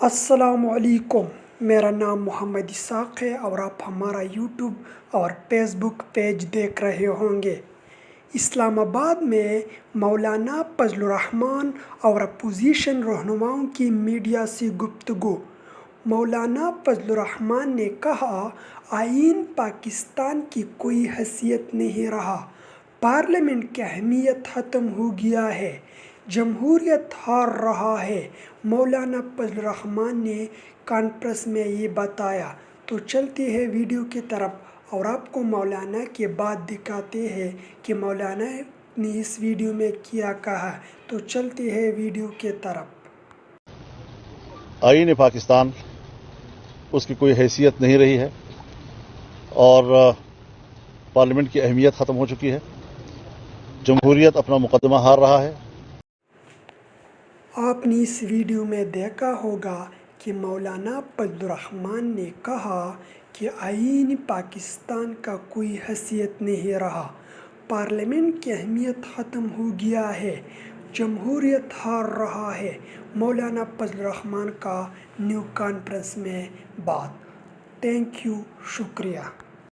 السلام علیکم، میرا نام محمد اسحاق ہے اور آپ ہمارا یوٹیوب اور فیس بک پیج دیکھ رہے ہوں گے۔ اسلام آباد میں مولانا فضل الرحمان اور اپوزیشن رہنماؤں کی میڈیا سے گفتگو۔ مولانا فضل الرحمان نے کہا، آئین پاکستان کی کوئی حیثیت نہیں رہا، پارلیمنٹ کی اہمیت ختم ہو گیا ہے، جمہوریت ہار رہا ہے۔ مولانا فضل الرحمان نے کانفرنس میں یہ بتایا۔ تو چلتے ہیں ویڈیو کی طرف اور آپ کو مولانا کے بات دکھاتے ہیں کہ مولانا نے اس ویڈیو میں کیا کہا۔ تو چلتے ہیں ویڈیو کی طرف۔ آئین پاکستان اس کی کوئی حیثیت نہیں رہی ہے اور پارلیمنٹ کی اہمیت ختم ہو چکی ہے، جمہوریت اپنا مقدمہ ہار رہا ہے۔ آپ نے اس ویڈیو میں دیکھا ہوگا کہ مولانا فضل الرحمان نے کہا کہ آئین پاکستان کا کوئی حیثیت نہیں رہا، پارلیمنٹ کی اہمیت ختم ہو گیا ہے، جمہوریت ہار رہا ہے۔ مولانا فضل الرحمان کا نیو کانفرنس میں بات۔ تھینک یو، شکریہ۔